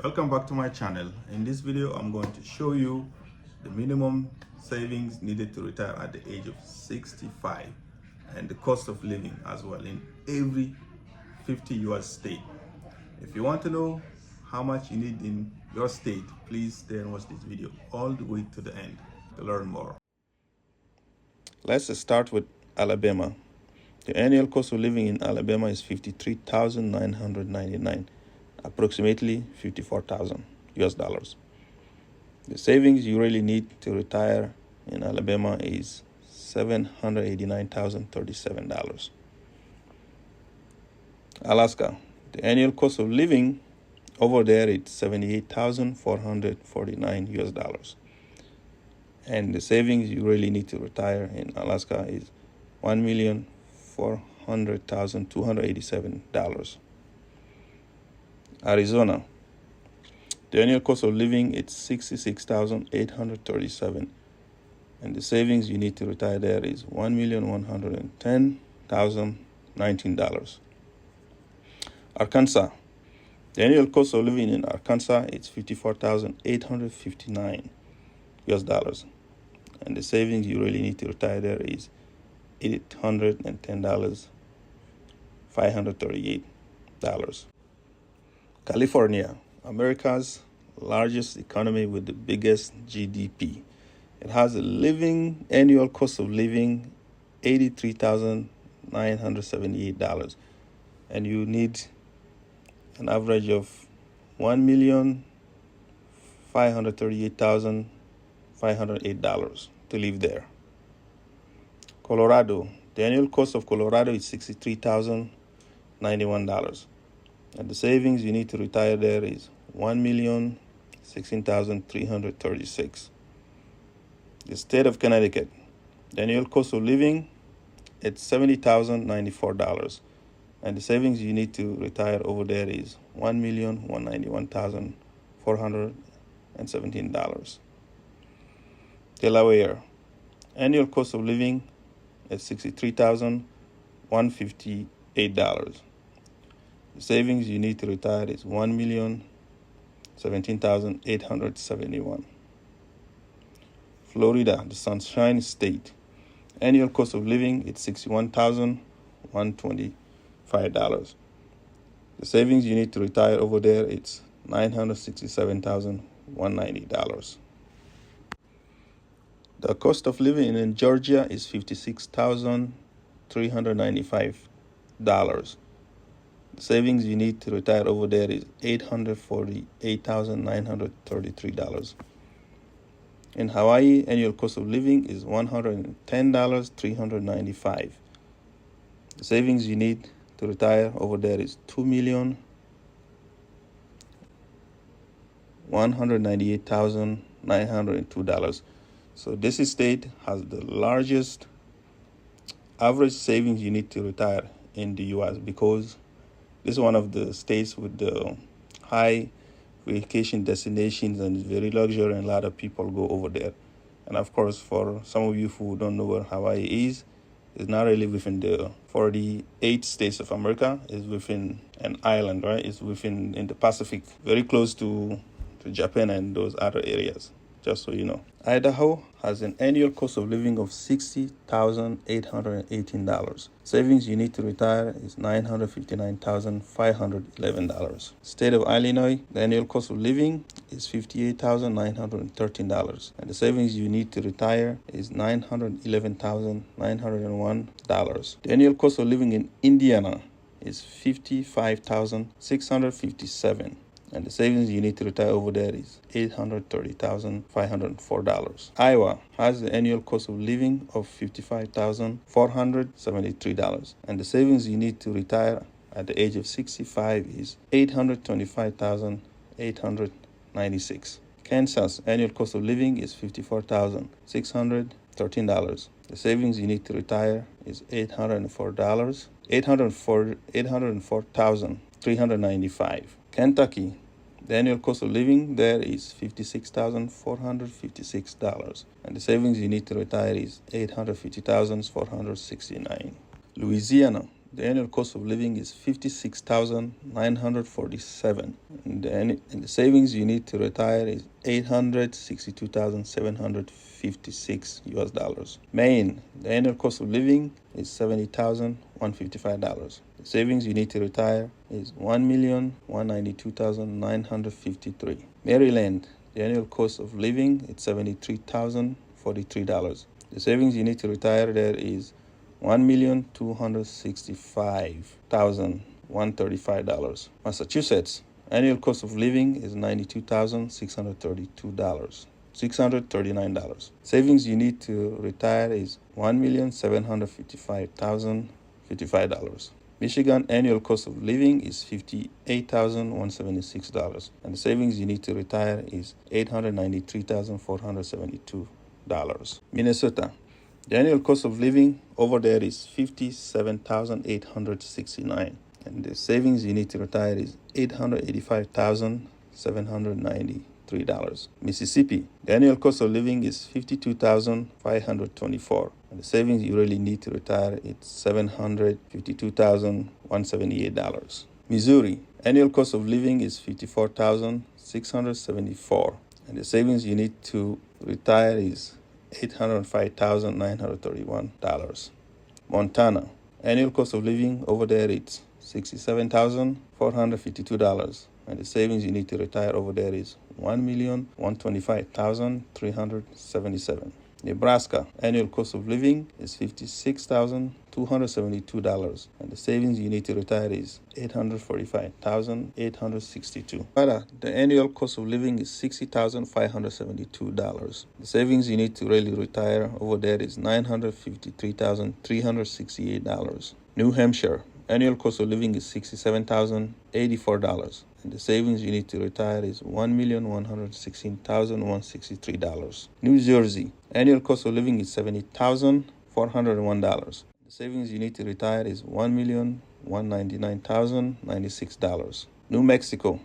Welcome back to my channel. In this video, I'm going to show you the minimum savings needed to retire at the age of 65 and the cost of living as well in every 50 US state. If you want to know how much you need in your state, please stay and watch this video all the way to the end to learn more. Let's start with Alabama. The annual cost of living in Alabama is $53,999, approximately 54,000 US dollars. The savings you really need to retire in Alabama is $789,037. Alaska, the annual cost of living over there is $78,449 US dollars. And the savings you really need to retire in Alaska is $1,400,287. Arizona, the annual cost of living is $66,837, and the savings you need to retire there is $1,110,019. Arkansas, the annual cost of living in Arkansas is $54,859 US dollars, and the savings you really need to retire there is $810,538. California, America's largest economy with the biggest GDP. It has a living annual cost of living $83,978, and you need an average of $1,538,508 to live there. Colorado, the annual cost of Colorado is $63,091, and the savings you need to retire there is $1,016,336. The state of Connecticut, the annual cost of living is $70,094, and the savings you need to retire over there is $1,191,417. Delaware, annual cost of living is $63,158. The savings you need to retire is $1,017,871. Florida, the Sunshine State, annual cost of living is $61,125. The savings you need to retire over there is $967,190. The cost of living in Georgia is $56,395. The savings you need to retire over there is $848,933. In Hawaii, annual cost of living is $110,395. The savings you need to retire over there is $2,198,902. So this state has the largest average savings you need to retire in the U.S. because this is one of the states with the high vacation destinations and it's very luxury, and a lot of people go over there. And of course, for some of you who don't know where Hawaii is, it's not really within the 48 states of America. It's within an island, right? It's within in the Pacific, very close to Japan and those other areas, just so you know. Idaho has an annual cost of living of $60,818. Savings you need to retire is $959,511. State of Illinois, the annual cost of living is $58,913, and the savings you need to retire is $911,901. The annual cost of living in Indiana is $55,657. And the savings you need to retire over there is $830,504. Iowa has the annual cost of living of $55,473. And the savings you need to retire at the age of 65 is $825,896. Kansas annual cost of living is $54,613. The savings you need to retire is $804,395. Kentucky, the annual cost of living there is $56,456, and the savings you need to retire is $850,469. Louisiana, the annual cost of living is $56,947. And the savings you need to retire is $862,756 US dollars. Maine, the annual cost of living is $70,155. The savings you need to retire is $1,192,953. Maryland, the annual cost of living is $73,043. The savings you need to retire there is $1,265,135. Massachusetts, annual cost of living is $92,639. Savings you need to retire is $1,755,055. Michigan, annual cost of living is $58,176, and the savings you need to retire is $893,472. Minnesota, the annual cost of living over there is $57,869, and the savings you need to retire is $885,793. Mississippi, the annual cost of living is $52,524, and the savings you really need to retire is $752,178. Missouri, annual cost of living is $54,674, and the savings you need to retire is $805,931. Montana, annual cost of living over there is $67,452, and the savings you need to retire over there is $1,125,377. Nebraska, annual cost of living is $56,272, and the savings you need to retire is $845,862. Nevada, the annual cost of living is $60,572. The savings you need to really retire over there is $953,368. New Hampshire, annual cost of living is $67,084. And the savings you need to retire is $1,116,163. New Jersey, annual cost of living is $70,401. The savings you need to retire is $1,199,096. New Mexico,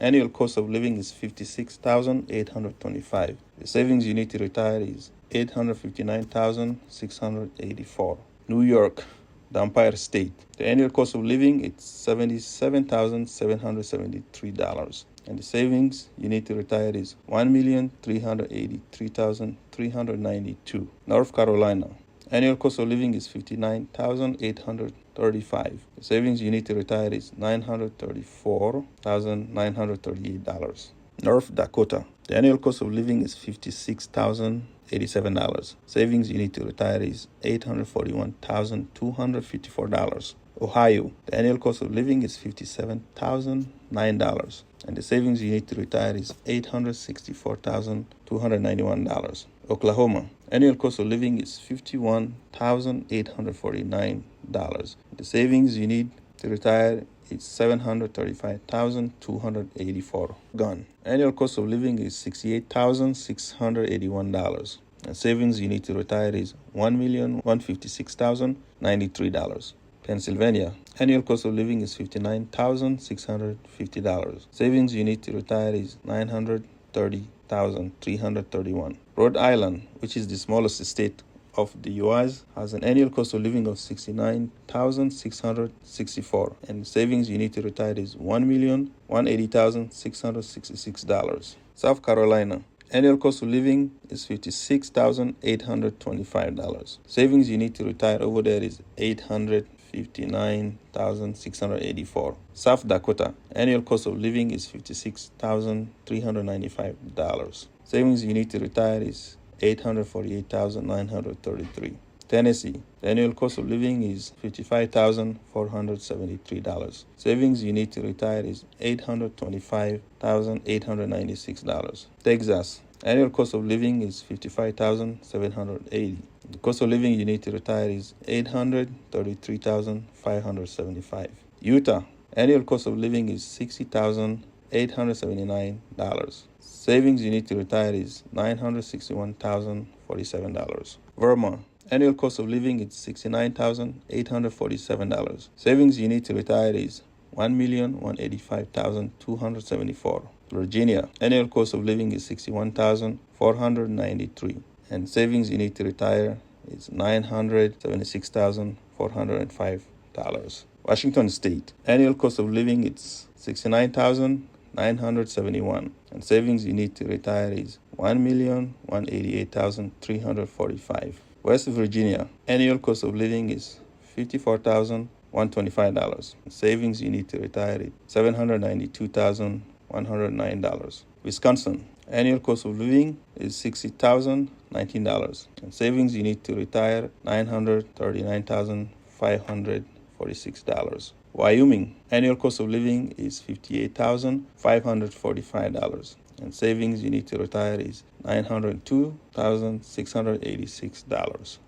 annual cost of living is $56,825. The savings you need to retire is $859,684. New York, the Empire State, the annual cost of living is $77,773, and the savings you need to retire is $1,383,392. North Carolina, annual cost of living is $59,835. The savings you need to retire is $934,938. North Dakota, the annual cost of living is $56,087. Savings you need to retire is $841,254. Ohio, the annual cost of living is $57,009, and the savings you need to retire is $864,291. Oklahoma, annual cost of living is $51,849. The savings you need to retire is $735,284. Gun, annual cost of living is $68,681. And savings you need to retire is $1,156,093. Pennsylvania, annual cost of living is $59,650. Savings you need to retire is $930,331. Rhode Island, which is the smallest state of the U.S., has an annual cost of living of $69,664, and savings you need to retire is $1,180,666. South Carolina, annual cost of living is $56,825. Savings you need to retire over there is $859,684. South Dakota, annual cost of living is $56,395. Savings you need to retire is $848,933. Tennessee, the annual cost of living is $55,473. Savings you need to retire is $825,896. Texas, annual cost of living is $55,780. The cost of living you need to retire is $833,575. Utah, annual cost of living is $60,879. Savings you need to retire is $961,047. Vermont, annual cost of living is $69,847. Savings you need to retire is $1,185,274. Virginia, annual cost of living is $61,493, and savings you need to retire is $976,405. Washington State, annual cost of living is $69,971, and savings you need to retire is $1,188,345. West Virginia, annual cost of living is $54,125, and savings you need to retire is $792,109. Wisconsin, annual cost of living is $60,019, and savings you need to retire $939,546. Wyoming, annual cost of living is $58,545, and savings you need to retire is $902,686.